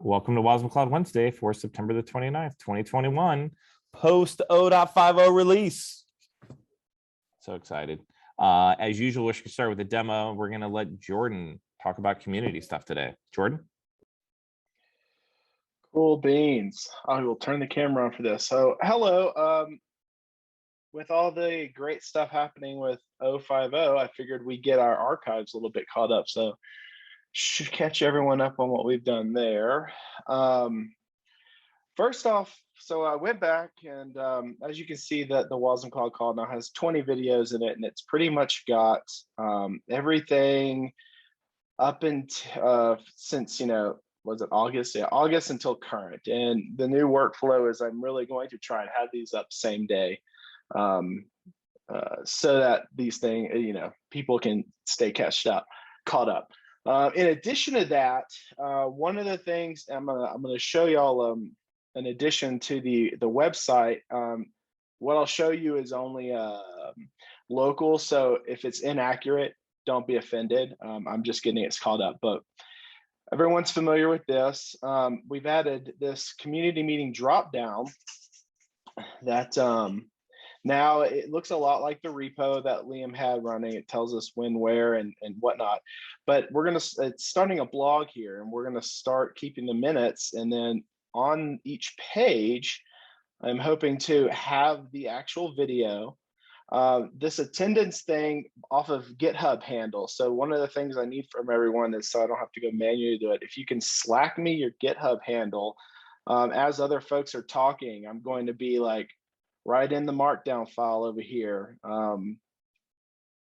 Welcome to wasmCloud Wednesday for September the 29th, 2021, post 0.50 release. So excited. As usual, we're going to start with a demo. We're going to let Jordan talk about community stuff today. Jordan? Cool beans. I will turn the camera on for this. So hello. With all the great stuff happening with 050, I figured we'd get our archives a little bit caught up. So should catch everyone up on what we've done there. First off, so I went back and as you can see that the wasmCloud call now has 20 videos in it, and it's pretty much got everything up until since, was it August? Yeah, August until current. And the new workflow is I'm really going to try and have these up same day so that these things, people can stay caught up. In addition to that, one of the things I'm gonna show y'all in addition to the website, what I'll show you is only local. So if it's inaccurate, don't be offended. I'm just getting it caught up, but everyone's familiar with this. We've added this community meeting drop down that now it looks a lot like the repo that Liam had running. It tells us when, where, and whatnot. But it's starting a blog here, and we're gonna start keeping the minutes. And then on each page, I'm hoping to have the actual video. This attendance thing off of GitHub handle. So one of the things I need from everyone is, so I don't have to go manually do it, if you can Slack me your GitHub handle, as other folks are talking, I'm going to be like right in the markdown file over here,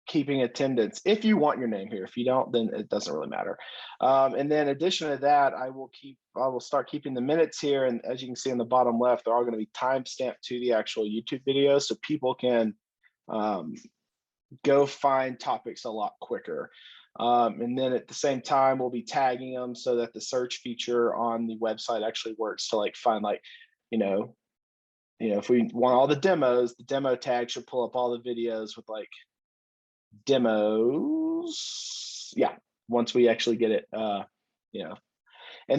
keeping attendance. If you want your name here, if you don't, then it doesn't really matter. And then in addition to that, I will start keeping the minutes here. And as you can see in the bottom left, they're all going to be timestamped to the actual YouTube video, so people can go find topics a lot quicker. And then at the same time, we'll be tagging them so that the search feature on the website actually works to find if we want all the demos, the demo tag should pull up all the videos with demos. Yeah, once we actually get it, And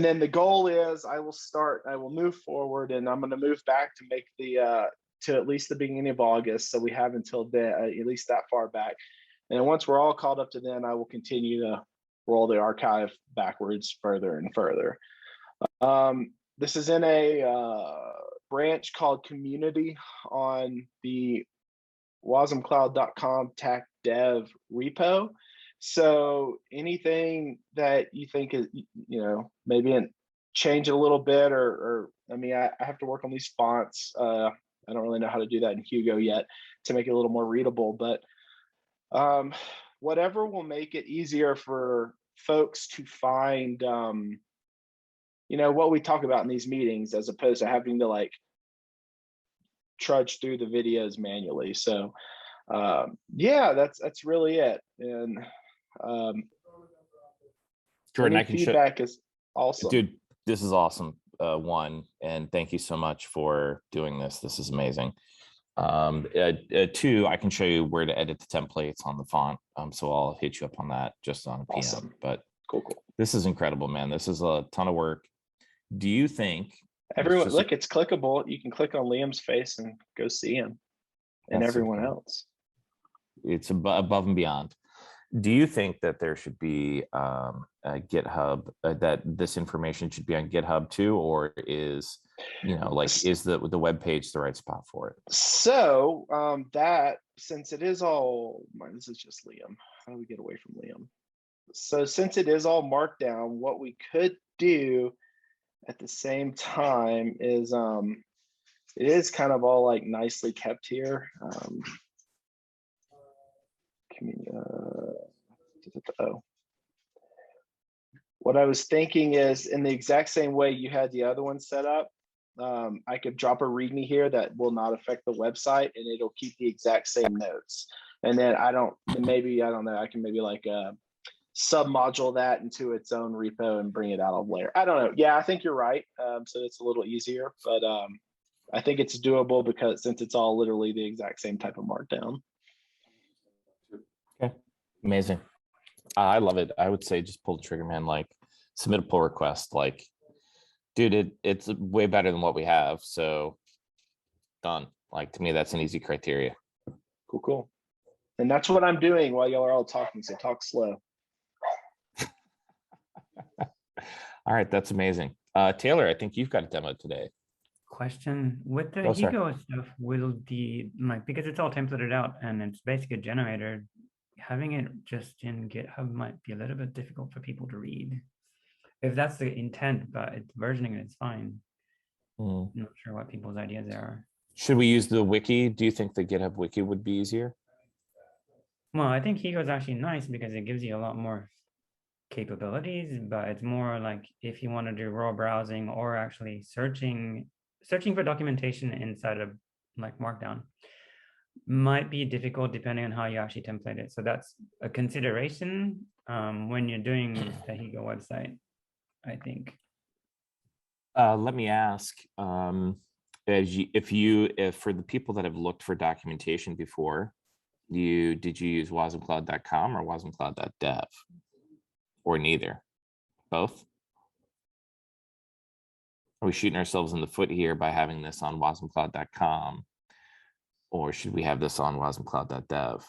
then the goal is I will move forward, and I'm going to move back to make to at least the beginning of August. So we have until then, at least that far back. And once we're all caught up to then, I will continue to roll the archive backwards further and further. This is in a branch called Community on the wasmCloud.com TAC dev repo. So anything that you think is, maybe change it a little bit, or I have to work on these fonts. I don't really know how to do that in Hugo yet to make it a little more readable, but whatever will make it easier for folks to find, what we talk about in these meetings, as opposed to having to trudge through the videos manually. So yeah, that's really it. And Jordan, feedback is awesome. Dude, this is awesome. One, and thank you so much for doing this. This is amazing. Two, I can show you where to edit the templates on the font. So I'll hit you up on that just on a PM. Awesome. But cool. This is incredible, man. This is a ton of work. Do you think everyone look? It's clickable. You can click on Liam's face and go see him, and everyone else. It's above and beyond. Do you think that there should be a GitHub, that this information should be on GitHub too, or is is the web page the right spot for it? So that, since it is all, this is just Liam. How do we get away from Liam? So since it is all marked down, what we could do at the same time is it is kind of all nicely kept here. What I was thinking is, in the exact same way you had the other one set up, I could drop a README here that will not affect the website, and it'll keep the exact same notes. And then I don't know, I can maybe submodule that into its own repo and bring it out of layer. I don't know. Yeah, I think you're right. So it's a little easier, but I think it's doable since it's all literally the exact same type of markdown. Okay, amazing. I love it. I would say just pull the trigger, man. Submit a pull request. Dude, it's way better than what we have. So done. Like, to me, that's an easy criteria. Cool, cool. And that's what I'm doing while y'all are all talking. So talk slow. All right, that's amazing. Taylor, I think you've got a demo today. Question with the Oh, sorry. Hugo stuff, will the like, because it's all templated out and it's basically a generator, having it just in GitHub might be a little bit difficult for people to read. If that's the intent, but it's versioning and it's fine. I'm not sure what people's ideas are. Should we use the wiki? Do you think the GitHub wiki would be easier? Well, I think Hugo is actually nice because it gives you a lot more capabilities, but it's more like if you want to do raw browsing or actually searching for documentation inside of like Markdown might be difficult depending on how you actually template it. So that's a consideration when you're doing the Hugo website, I think. Let me ask, if for the people that have looked for documentation before, did you use wasmCloud.com or wasmCloud.dev, or neither? Both? Are we shooting ourselves in the foot here by having this on wasmCloud.com, or should we have this on wasmCloud.dev?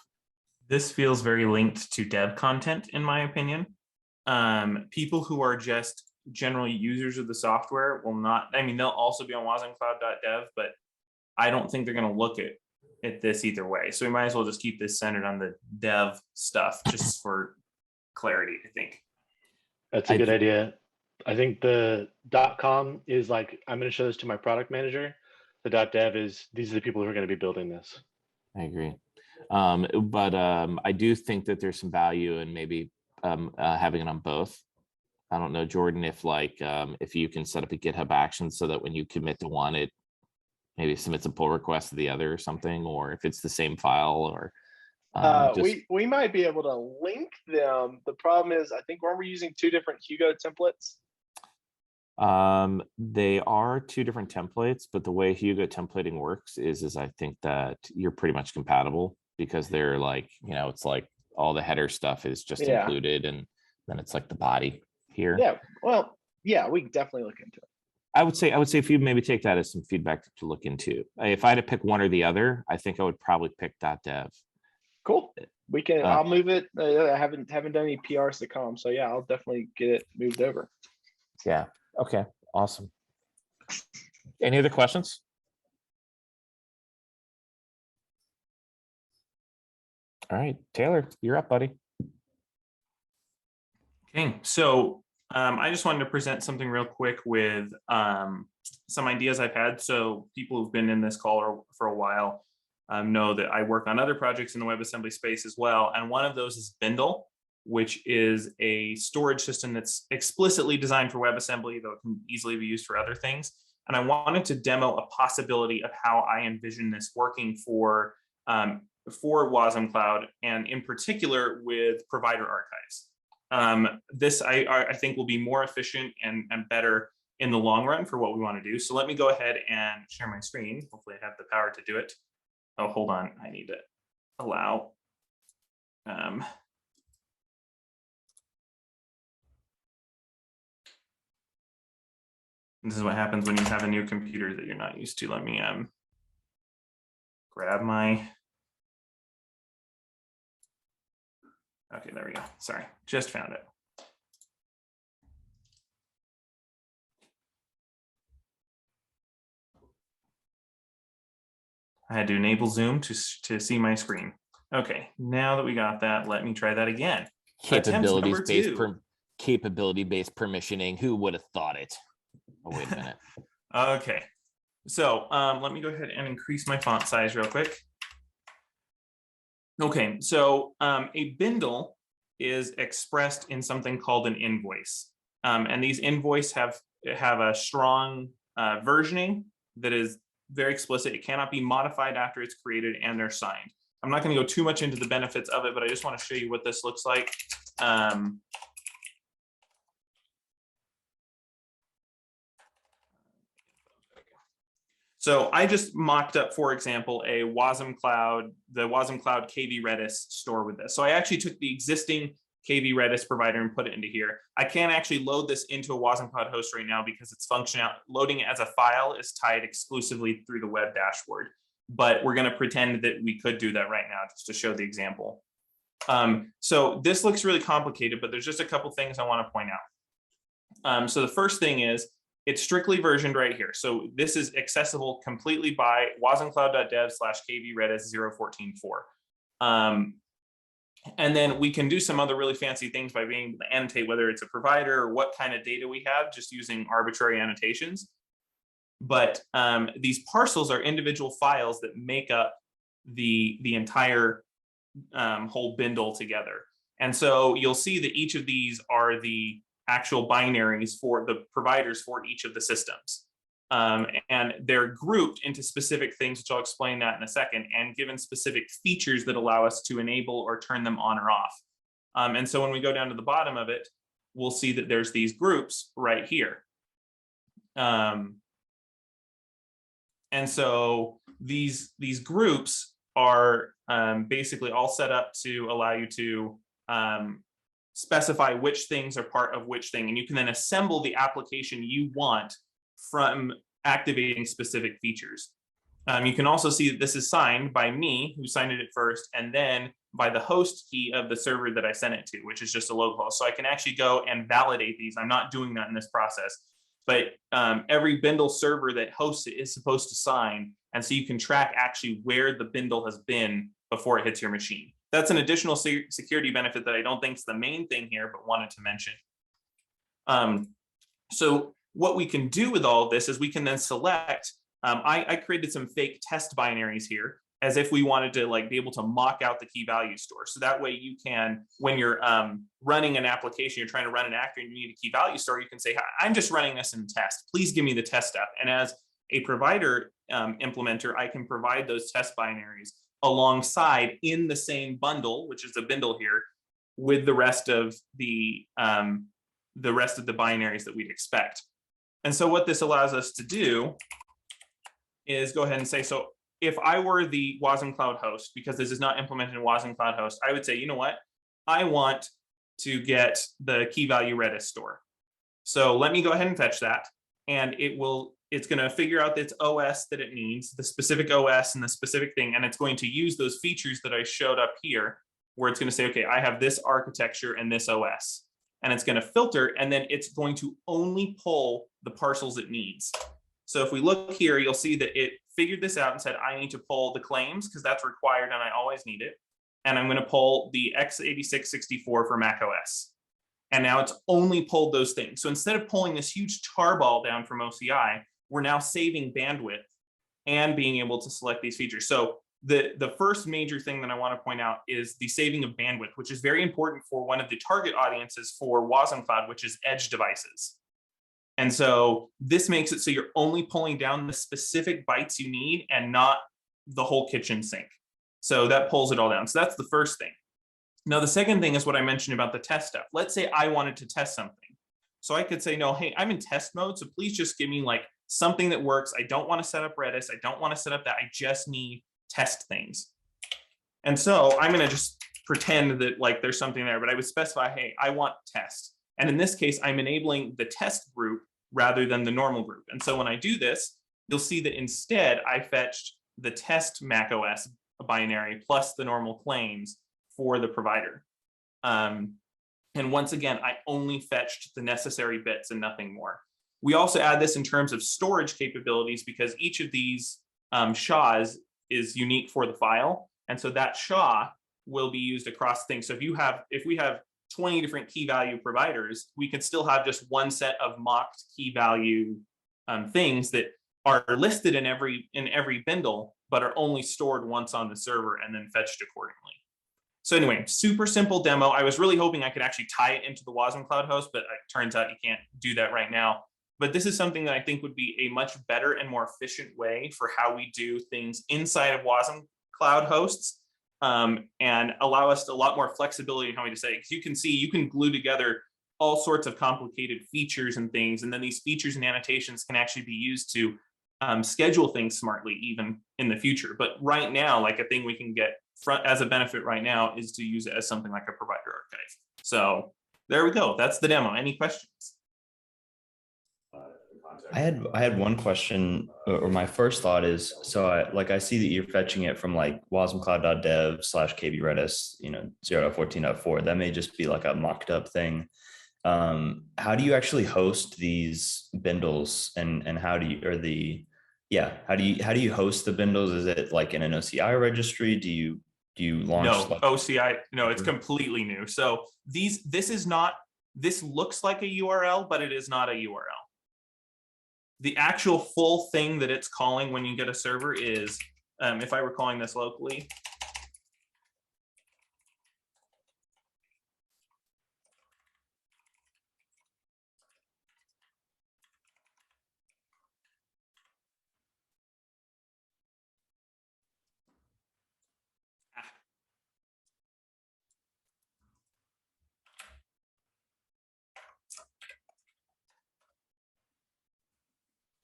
This feels very linked to dev content, in my opinion. People who are just general users of the software will not, I mean, they'll also be on wasmCloud.dev, but I don't think they're going to look at this either way. So we might as well just keep this centered on the dev stuff, just for clarity, I think. That's a good idea. I think the .com is like, I'm going to show this to my product manager. The .dev is, these are the people who are going to be building this. I agree. But I do think that there's some value in maybe having it on both. I don't know, Jordan, if you can set up a GitHub action so that when you commit to one, it maybe submits a pull request to the other or something, or if it's the same file, or we might be able to link them. The problem is, I think we're using two different Hugo templates. They are two different templates, but the way Hugo templating works is I think that you're pretty much compatible, because they're like, it's like all the header stuff is just included, and then it's like the body here. Yeah, well, yeah, we can definitely look into it. I would say if you maybe take that as some feedback to look into. If I had to pick one or the other, I think I would probably pick .dev. Cool. We can. I'll move it. I haven't done any PRs to come, so yeah, I'll definitely get it moved over. Yeah. Okay. Awesome. Any other questions? All right, Taylor, you're up, buddy. Okay, so I just wanted to present something real quick with some ideas I've had. So people who've been in this call for a while know that I work on other projects in the WebAssembly space as well. And one of those is Bindle, which is a storage system that's explicitly designed for WebAssembly, though it can easily be used for other things. And I wanted to demo a possibility of how I envision this working for wasmCloud, and in particular with provider archives. This I think will be more efficient and better in the long run for what we want to do. So let me go ahead and share my screen. Hopefully I have the power to do it. Oh, hold on. I need to allow. This is what happens when you have a new computer that you're not used to. Let me grab my. Okay, there we go. Sorry, just found it. I had to enable Zoom to see my screen. Okay, now that we got that, let me try that again. Capability-based permissioning. Who would have thought it? Oh, wait a minute. Okay, so let me go ahead and increase my font size real quick. Okay, so a bindle is expressed in something called an invoice. And these invoices have a strong versioning that is very explicit. It cannot be modified after it's created, and they're signed. I'm not going to go too much into the benefits of it, but I just want to show you what this looks like. So I just mocked up, for example, the wasmCloud KV Redis store with this. So I actually took the existing KV Redis provider and put it into here. I can't actually load this into a wasmCloud host right now because its functional loading it as a file is tied exclusively through the web dashboard. But we're going to pretend that we could do that right now just to show the example. So this looks really complicated, but there's just a couple things I want to point out. So the first thing is it's strictly versioned right here. So this is accessible completely by wasmCloud.dev/kvredis.0.14.4. And then we can do some other really fancy things by being able to annotate whether it's a provider or what kind of data we have, just using arbitrary annotations. But these parcels are individual files that make up the entire whole bindle together. And so you'll see that each of these are the actual binaries for the providers for each of the systems. And they're grouped into specific things, which I'll explain that in a second, and given specific features that allow us to enable or turn them on or off. And so when we go down to the bottom of it, we'll see that there's these groups right here. And so these groups are basically all set up to allow you to specify which things are part of which thing. And you can then assemble the application you want from activating specific features. You can also see that this is signed by me, who signed it at first, and then by the host key of the server that I sent it to, which is just a localhost. So I can actually go and validate these. I'm not doing that in this process, but every Bindle server that hosts it is supposed to sign. And so you can track actually where the Bindle has been before it hits your machine. That's an additional security benefit that I don't think is the main thing here, but wanted to mention. So what we can do with all of this is we can then select, I created some fake test binaries here as if we wanted to like be able to mock out the key value store. So that way you can, when you're running an application, you're trying to run an actor and you need a key value store, you can say, I'm just running this in test. Please give me the test stuff. And as a provider implementer, I can provide those test binaries alongside in the same bundle, which is a Bindle here, with the rest of the binaries that we'd expect. And so what this allows us to do is go ahead and say, so if I were the wasmCloud host, because this is not implemented in wasmCloud host, I would say, you know what? I want to get the key value Redis store. So let me go ahead and fetch that. And it's going to figure out its OS that it needs, the specific OS and the specific thing. And it's going to use those features that I showed up here, where it's going to say, okay, I have this architecture and this OS. And it's going to filter, and then it's going to only pull the parcels it needs. So if we look here, you'll see that it figured this out and said, I need to pull the claims because that's required and I always need it. And I'm going to pull the x86-64 for Mac OS. And now it's only pulled those things. So instead of pulling this huge tarball down from OCI, we're now saving bandwidth and being able to select these features. So the first major thing that I want to point out is the saving of bandwidth, which is very important for one of the target audiences for wasmCloud, which is edge devices. And so this makes it so you're only pulling down the specific bytes you need and not the whole kitchen sink. So that pulls it all down. So that's the first thing. Now, the second thing is what I mentioned about the test stuff. Let's say I wanted to test something. So I could say, no, hey, I'm in test mode. So please just give me like something that works. I don't want to set up Redis. I don't want to set up that. I just need test things. And so I'm going to just pretend that like there's something there, but I would specify, hey, I want test. And in this case, I'm enabling the test group rather than the normal group. And so when I do this, you'll see that instead I fetched the test macOS binary plus the normal claims for the provider. And once again, I only fetched the necessary bits and nothing more. We also add this in terms of storage capabilities because each of these SHAs is unique for the file. And so that SHA will be used across things. So if we have 20 different key value providers, we can still have just one set of mocked key value things that are listed in every Bindle, but are only stored once on the server and then fetched accordingly. So anyway, super simple demo. I was really hoping I could actually tie it into the wasmCloud host, but it turns out you can't do that right now. But this is something that I think would be a much better and more efficient way for how we do things inside of wasmCloud hosts and allow us a lot more flexibility in how we say it. Because you can see, you can glue together all sorts of complicated features and things. And then these features and annotations can actually be used to schedule things smartly, even in the future. But right now, like a thing we can get as a benefit right now is to use it as something like a provider archive. So there we go. That's the demo. Any questions? I had one question, or my first thought is, so I see that you're fetching it from like wasmCloud.dev/kbredis, 0.14.4. That may just be like a mocked up thing. How do you actually host these bindles, and how do you, how do you host the bindles? Is it like in an OCI registry? Do you launch? No, OCI, no, it's completely new. So this looks like a URL, but it is not a URL. The actual full thing that it's calling when you get a server is, if I were calling this locally,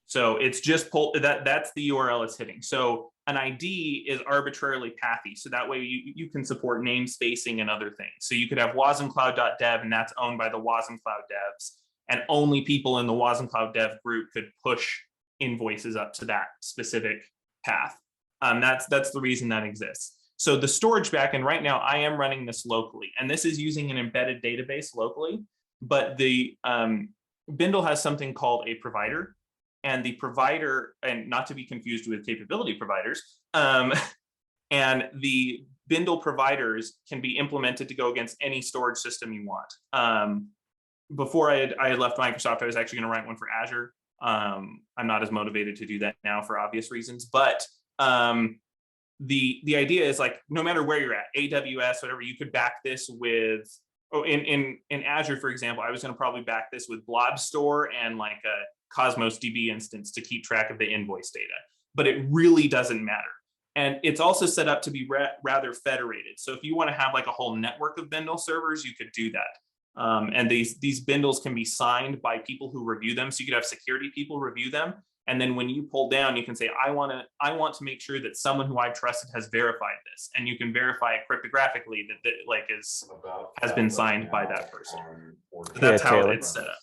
so it's just that's the URL it's hitting. So an ID is arbitrarily pathy. So that way you can support name spacing and other things. So you could have wasmCloud.dev, and that's owned by the wasmCloud devs. And only people in the wasmCloud dev group could push invoices up to that specific path. That's the reason that exists. So the storage backend right now, I am running this locally, and this is using an embedded database locally, but the Bindle has something called a provider. And the provider, and not to be confused with capability providers, and the Bindle providers can be implemented to go against any storage system you want. Before I had left Microsoft, I was actually going to write one for Azure. I'm not as motivated to do that now for obvious reasons, but the idea is like, no matter where you're at, AWS, whatever, you could back this with, in Azure, for example, I was going to probably back this with Blob Store and like a Cosmos DB instance to keep track of the invoice data, but it really doesn't matter. And it's also set up to be rather federated. So if you want to have like a whole network of Bindle servers, you could do that. And these bindles can be signed by people who review them. So you could have security people review them. And then when you pull down, you can say, I want to make sure that someone who I've trusted has verified this. And you can verify it cryptographically that like has been signed by that person. So that's how it's set up.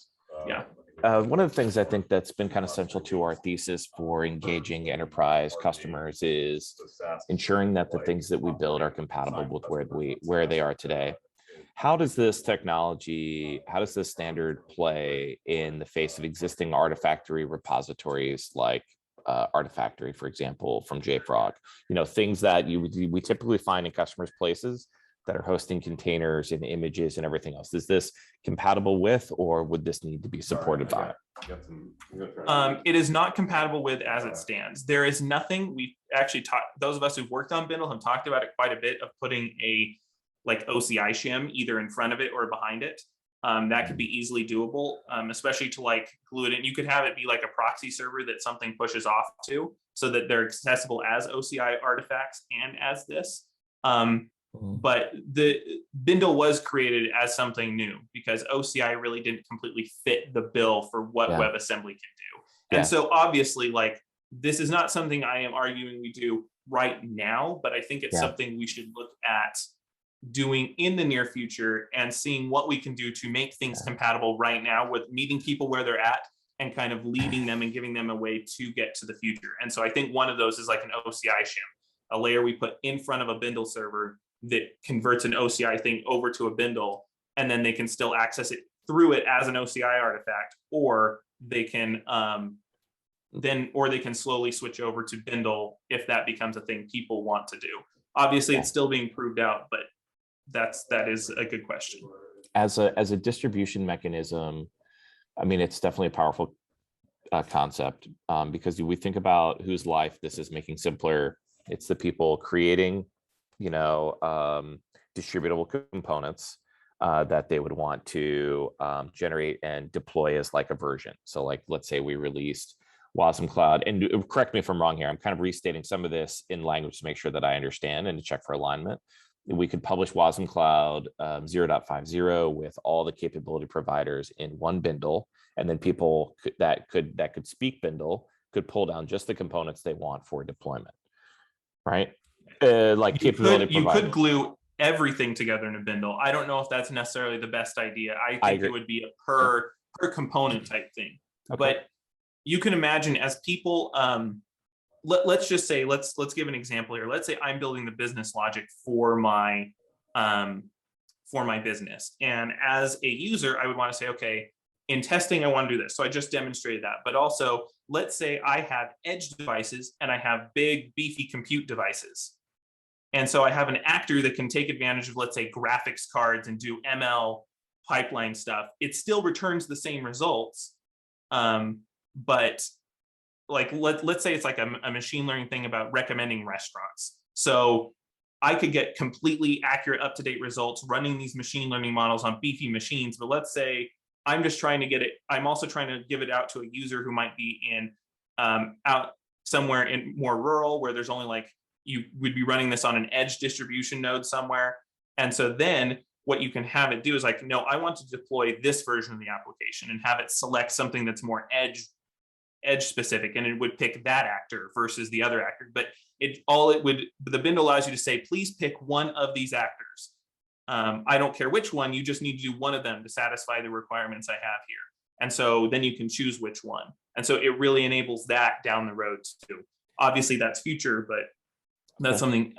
Yeah. One of the things I think that's been kind of central to our thesis for engaging enterprise customers is ensuring that the things that we build are compatible with where they are today. How does this standard play in the face of existing Artifactory repositories like Artifactory, for example, from JFrog? Things that we typically find in customers' places that are hosting containers and images and everything else. Is this compatible with, or would this need to be supported by? It is not compatible with as it stands. There is nothing. We actually those of us who've worked on Bindle have talked about it quite a bit, of putting a like OCI shim either in front of it or behind it. That could be easily doable, especially to like glue it in. You could have it be like a proxy server that something pushes off to, so that they're accessible as OCI artifacts and as this. But the Bindle was created as something new because OCI really didn't completely fit the bill for what WebAssembly can do. And so obviously, like, this is not something I am arguing we do right now, but I think it's something we should look at doing in the near future and seeing what we can do to make things compatible right now with meeting people where they're at and kind of leading them and giving them a way to get to the future. And so I think one of those is like an OCI shim, a layer we put in front of a Bindle server that converts an OCI thing over to a Bindle, and then they can still access it through it as an OCI artifact, or they can they can slowly switch over to Bindle if that becomes a thing people want to do. Obviously, it's still being proved out, but that is a good question. As a distribution mechanism, I mean, it's definitely a powerful concept, because we think about whose life this is making simpler. It's the people creating distributable components that they would want to generate and deploy as like a version. So like, let's say we released wasmCloud, and correct me if I'm wrong here, I'm kind of restating some of this in language to make sure that I understand and to check for alignment. We could publish wasmCloud 0.50 with all the capability providers in one Bindle, and then people that could speak Bindle could pull down just the components they want for deployment, right? like capability You provider. could glue everything together in a bindle. I don't know if that's necessarily the best idea. I think agree. it would be a per component type thing. Okay. But you can imagine as people, let's just say, let's give an example here. Let's say I'm building the business logic for my business, and as a user, I would want to say, okay, in testing, I want to do this. So I just demonstrated that. But also, let's say I have edge devices and I have big, beefy compute devices. And so I have an actor that can take advantage of, let's say, graphics cards and do ML pipeline stuff. It still returns the same results. But like, let's say it's like a machine learning thing about recommending restaurants. So I could get completely accurate, up-to-date results running these machine learning models on beefy machines. But let's say I'm just trying to get it. I'm also trying to give it out to a user who might be in out somewhere in more rural, where there's only like, you would be running this on an edge distribution node somewhere. And so then what you can have it do is like, no, I want to deploy this version of the application, and have it select something that's more edge specific, and it would pick that actor versus the other actor. But the Bindle allows you to say, please pick one of these actors. I don't care which one, you just need to do one of them to satisfy the requirements I have here. And so then you can choose which one. And so it really enables that down the road too. Obviously that's future, but that's something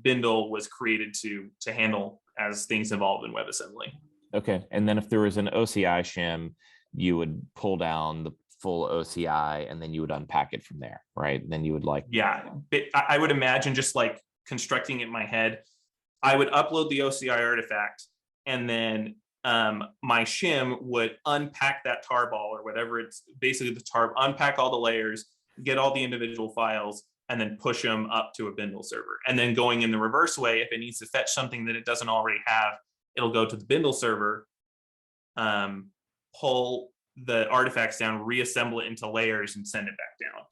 Bindle was created to handle as things evolve in WebAssembly. Okay. And then if there was an OCI shim, you would pull down the full OCI and then you would unpack it from there, right? And then you would I would imagine just like constructing it in my head. I would upload the OCI artifact, and then my shim would unpack that tarball or whatever it's basically the tarb, unpack all the layers, get all the individual files, and then push them up to a Bindle server. And then going in the reverse way, if it needs to fetch something that it doesn't already have, it'll go to the Bindle server, pull the artifacts down, reassemble it into layers, and send it back down.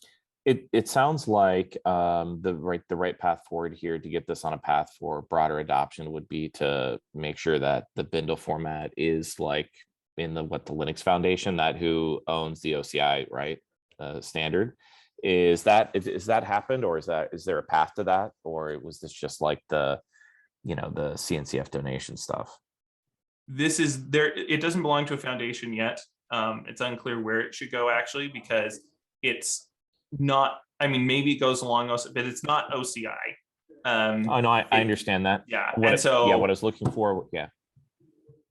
It sounds like the right path forward here to get this on a path for broader adoption would be to make sure that the Bindle format is like in the Linux Foundation, that who owns the OCI, right, standard. Is that happened, or is there a path to that, or was this just like the CNCF donation stuff? This is there. It doesn't belong to a foundation yet. It's unclear where it should go actually, because it's not. I mean, maybe it goes along OCI, but it's not OCI. Oh no, I understand that. Yeah, what I was looking for.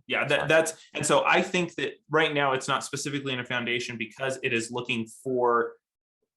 That's and so I think that right now it's not specifically in a foundation because it is looking for.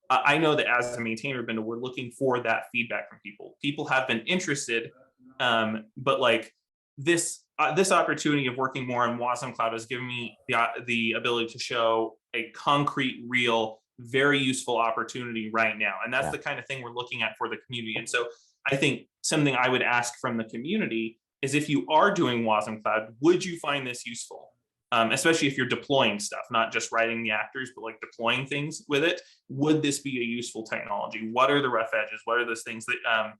I know that as a maintainer of Bindle, we're looking for that feedback from people. People have been interested, but like this opportunity of working more on wasmCloud has given me the ability to show a concrete, real, very useful opportunity right now. And that's the kind of thing we're looking at for the community. And so I think something I would ask from the community is, if you are doing wasmCloud, would you find this useful? Especially if you're deploying stuff, not just writing the actors, but like deploying things with it. Would this be a useful technology? What are the rough edges? What are those things that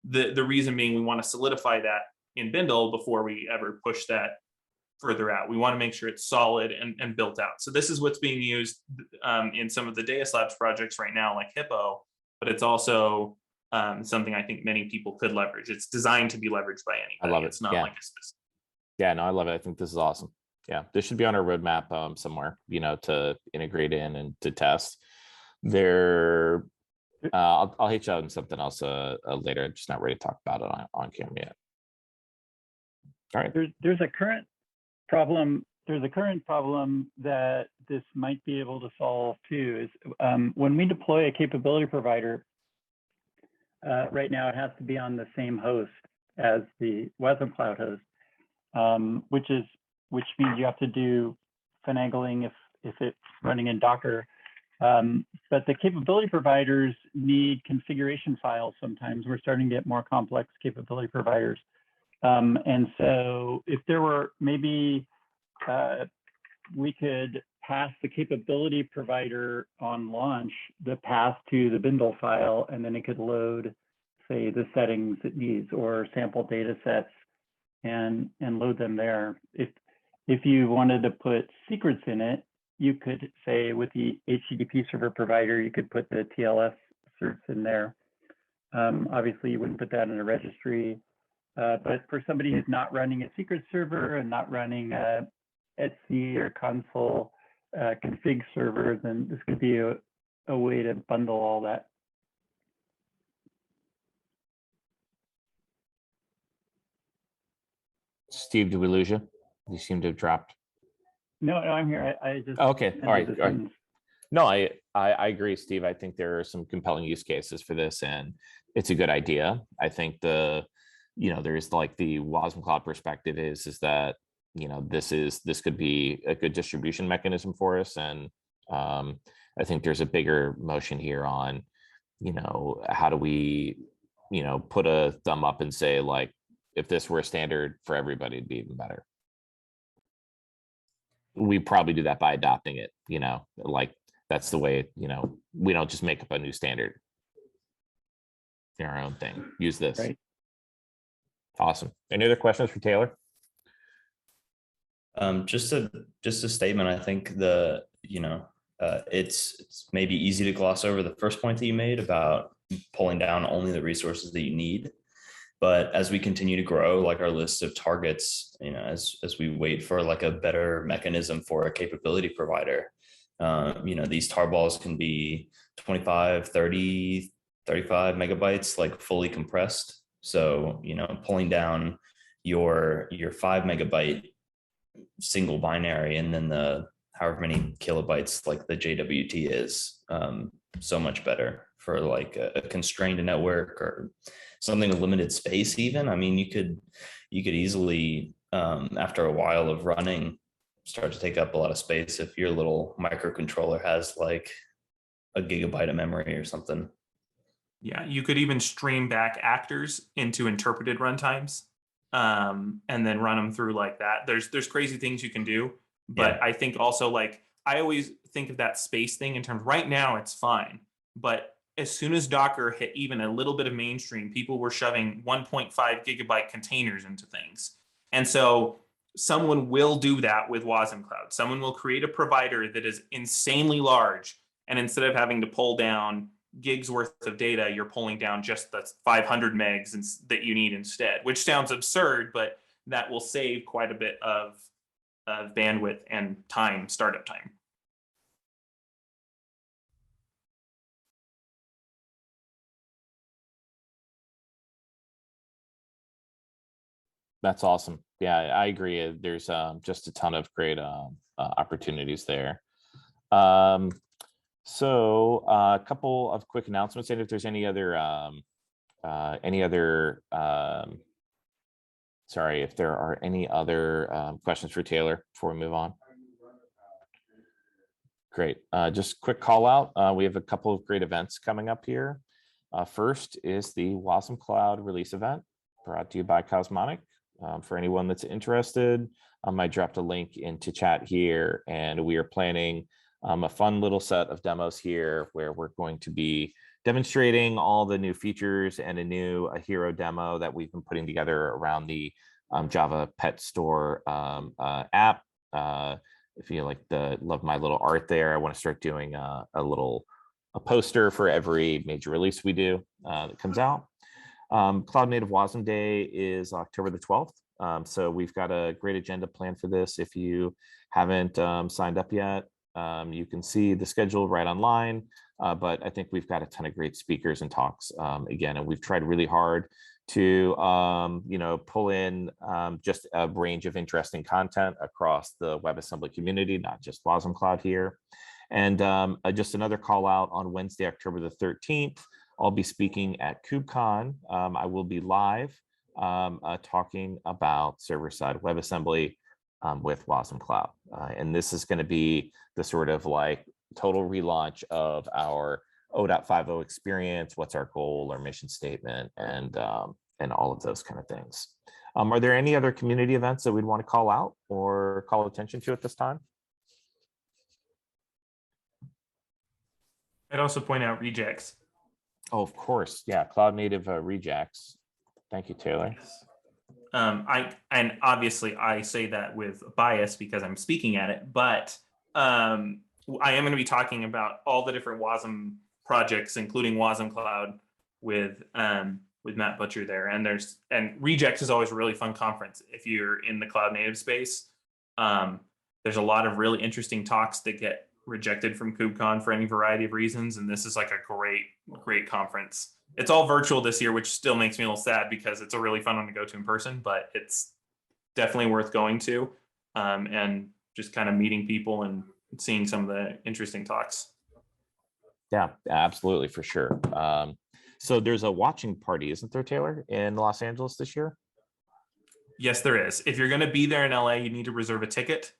the reason being we want to solidify that in Bindle before we ever push that further out. We want to make sure it's solid and built out. So this is what's being used in some of the Deus Labs projects right now, like Hippo, but it's also something I think many people could leverage. It's designed to be leveraged by anybody. I love it. It's not like a specific. Yeah, no, I love it. I think this is awesome. Yeah, this should be on our roadmap somewhere, to integrate in and to test. I'll hit you on something else later. I'm just not ready to talk about it on camera yet. All right. There's a current problem. There's a current problem that this might be able to solve too. Is when we deploy a capability provider, right now it has to be on the same host as the wasmCloud host, which means you have to do finagling if it's running in Docker. But the capability providers need configuration files sometimes. We're starting to get more complex capability providers. And so if there were maybe we could pass the capability provider on launch the path to the Bindle file, and then it could load, say, the settings it needs or sample data sets and load them there. If you wanted to put secrets in it, you could say with the HTTP server provider, you could put the TLS certs in there. Obviously, you wouldn't put that in a registry. But for somebody who's not running a secret server and not running a Etsy or console config server, then this could be a way to bundle all that. Steve, did we lose you? You seem to have dropped. No, I'm here. I just Okay, all right. ended the All right. sentence. No, I agree, Steve. I think there are some compelling use cases for this, and it's a good idea. I think there's like the wasmCloud perspective is that this could be a good distribution mechanism for us, and I think there's a bigger motion here on how do we put a thumb up and say, like, if this were a standard for everybody, it'd be even better. We probably do that by adopting it, like that's the way, we don't just make up a new standard in our own thing. Use this. Right. Awesome. Any other questions for Taylor? Just a statement. I think it's maybe easy to gloss over the first point that you made about pulling down only the resources that you need. But as we continue to grow, like our list of targets, as we wait for like a better mechanism for a capability provider, these tarballs can be 25, 30, 35 megabytes, like fully compressed. So, pulling down your 5 megabyte single binary and then the however many kilobytes like the JWT is, so much better for like a constrained network or something with limited space. Even, I mean, you could easily, after a while of running, start to take up a lot of space if your little microcontroller has like a gigabyte of memory or something. Yeah, you could even stream back actors into interpreted runtimes, and then run them through like that. There's crazy things you can do, but Yeah. I think also, like, I always think of that space thing in terms, right now it's fine, but as soon as Docker hit even a little bit of mainstream, people were shoving 1.5 gigabyte containers into things. And so someone will do that with wasmCloud. Someone will create a provider that is insanely large, and instead of having to pull down gigs worth of data, you're pulling down just the 500 megs that you need instead, which sounds absurd, but that will save quite a bit of bandwidth and time, startup time. That's awesome. Yeah, I agree. There's just a ton of great opportunities there. So a couple of quick announcements, and if there's any other sorry, if there are any other questions for Taylor before we move on. Great. Just quick call out. We have a couple of great events coming up here. First is the wasmCloud release event brought to you by Cosmonic. For anyone that's interested, I dropped a link into chat here, and we are planning a fun little set of demos here where we're going to be demonstrating all the new features and a hero demo that we've been putting together around the Java Pet Store app. If you love my little art there, I want to start doing a poster for every major release we do that comes out. Cloud Native WASM Day is October the 12th. So we've got a great agenda planned for this. If you haven't signed up yet, you can see the schedule right online. But I think we've got a ton of great speakers and talks again, and we've tried really hard to pull in just a range of interesting content across the WebAssembly community, not just wasmCloud here. And just another call out on Wednesday, October the 13th. I'll be speaking at KubeCon. I will be live talking about server-side WebAssembly with wasmCloud. And this is going to be the sort of like total relaunch of our 0.50 experience. What's our goal, our mission statement, and all of those kind of things. Are there any other community events that we'd want to call out or call attention to at this time? I'd also point out rejects. Oh, of course. Yeah, Cloud Native rejects. Thank you, Taylor. And obviously I say that with bias because I'm speaking at it, but I am going to be talking about all the different WASM projects, including wasmCloud, with Matt Butcher there. And Reject is always a really fun conference if you're in the cloud native space. There's a lot of really interesting talks that get rejected from KubeCon for any variety of reasons, and this is like a great conference. It's all virtual this year, which still makes me a little sad because it's a really fun one to go to in person, but it's definitely worth going to, and just kind of meeting people and seeing some of the interesting talks. Yeah, absolutely, for sure. So there's a watching party, isn't there, Taylor, in Los Angeles this year? Yes, there is. If you're going to be there in LA, you need to reserve a ticket,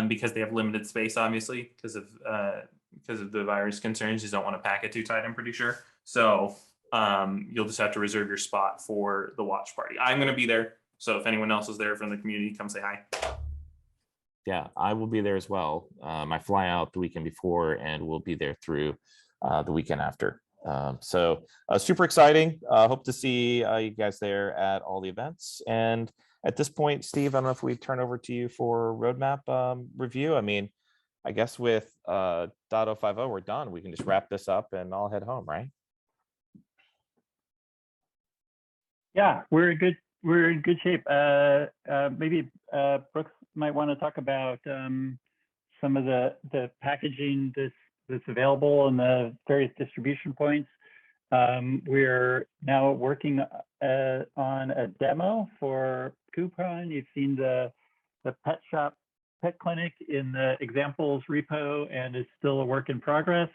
because they have limited space, obviously, because of the virus concerns. You don't want to pack it too tight, I'm pretty sure. So you'll just have to reserve your spot for the watch party. I'm going to be there. So if anyone else is there from the community, come say hi. Yeah, I will be there as well. I fly out the weekend before and we'll be there through the weekend after. So super exciting. Hope to see you guys there at all the events. And at this point, Steve, I don't know if we turn over to you for roadmap review. I mean, I guess with .050, we're done. We can just wrap this up and I'll head home, right? Yeah, we're in good shape. Maybe Brooks might want to talk about some of the packaging that's available and the various distribution points. We're now working on a demo for KubeCon. You've seen the pet shop, pet clinic in the examples repo, and it's still a work in progress.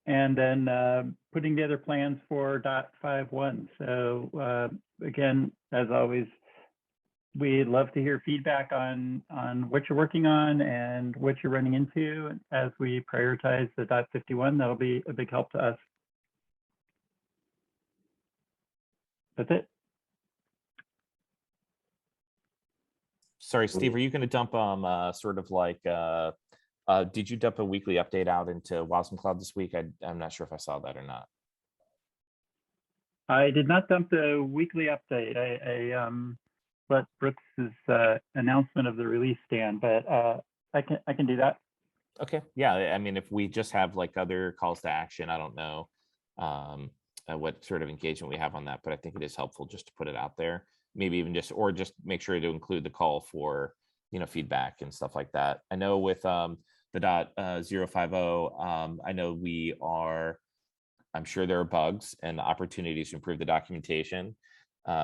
And then putting together plans for .51. So again, as always, we'd love to hear feedback on what you're working on and what you're running into as we prioritize the .51. That'll be a big help to us. That's it. Sorry, Steve, are you going to dump sort of like, did you dump a weekly update out into wasmCloud this week? I'm not sure if I saw that or not. I did not dump the weekly update. I let Brooks's announcement of the release stand, but I can do that. Okay, yeah. I mean, if we just have like other calls to action, I don't know what sort of engagement we have on that, but I think it is helpful just to put it out there. Maybe even just make sure to include the call for feedback and stuff like that. I know with the .050, I know I'm sure there are bugs and opportunities to improve the documentation.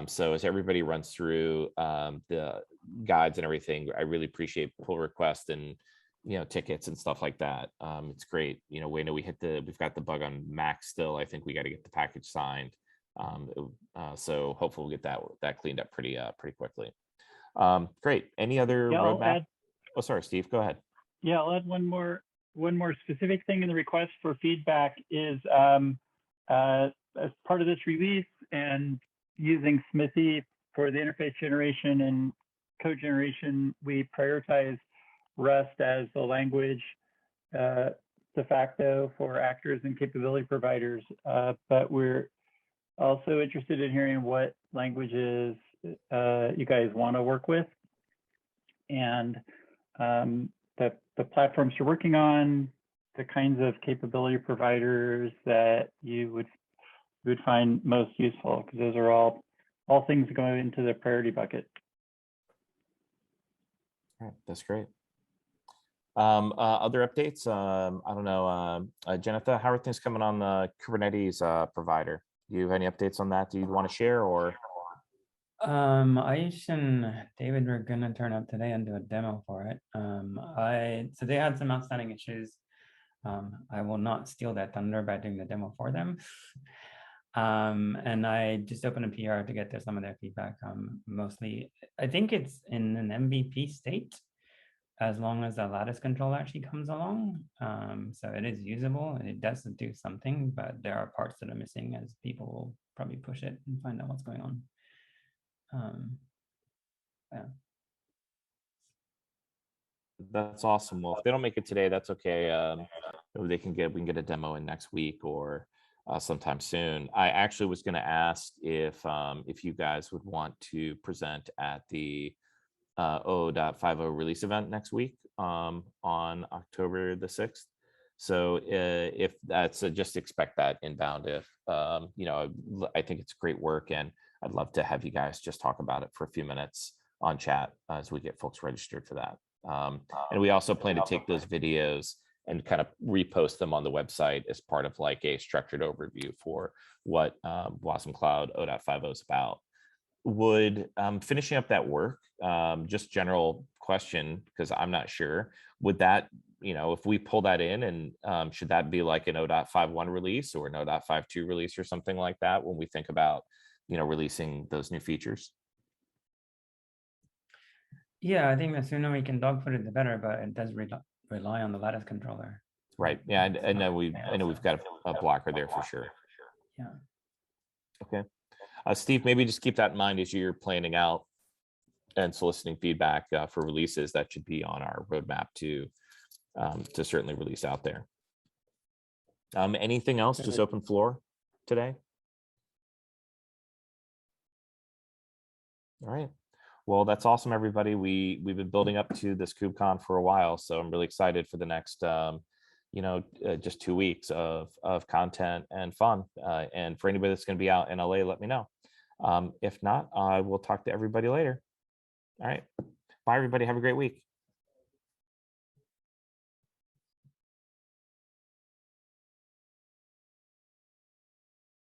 So as everybody runs through the guides and everything, I really appreciate pull requests and tickets and stuff like that. It's great. We know we've got the bug on Mac still. I think we got to get the package signed. So hopefully we'll get that cleaned up pretty quickly. Great. Any other roadmap? Oh, sorry, Steve, go ahead. Yeah, I'll add one more specific thing in the request for feedback is as part of this release and using Smithy for the interface generation and code generation, we prioritize Rust as the language de facto for actors and capability providers. But we're also interested in hearing what languages you guys want to work with, and the platforms you're working on, the kinds of capability providers that you would find most useful, because those are all things going into the priority bucket. All right, that's great. Other updates? I don't know, Jennifer, how are things coming on the Kubernetes provider? Do you have any updates on that? Do you want to share, or? Aish and David were gonna turn up today and do a demo for it. So they had some outstanding issues. I will not steal that thunder by doing the demo for them. And I just opened a PR to get some of their feedback. Mostly, I think it's in an MVP state, as long as the lattice control actually comes along. So it is usable. It does do something, but there are parts that are missing as people will probably push it and find out what's going on. Yeah. That's awesome. Well, if they don't make it today, that's okay. We can get a demo in next week or sometime soon. I actually was going to ask if you guys would want to present at the 0.50 release event next week on October the 6th. So if that's just expect that inbound. If you know, I think it's great work, and I'd love to have you guys just talk about it for a few minutes on chat as we get folks registered for that. And we also plan to take those videos and kind of repost them on the website as part of like a structured overview for what wasmCloud 0.50 is about. Would finishing up that work, just general question, because I'm not sure, would that, you know, if we pull that in, and should that be like an 0.51 release or an 0.52 release or something like that when we think about, you know, releasing those new features? Yeah, I think the sooner we can dogfoot it, the better, but it does rely on the lattice controller. Right. Yeah, I know we've got a blocker there for sure. Yeah. Okay. Steve, maybe just keep that in mind as you're planning out and soliciting feedback for releases. That should be on our roadmap to certainly release out there. Anything else? Just open floor today. All right. Well, that's awesome, everybody. We've been building up to this KubeCon for a while, so I'm really excited for the next you know, just 2 weeks of content and fun. And for anybody that's going to be out in LA, let me know. If not, I will talk to everybody later. All right. Bye, everybody. Have a great week.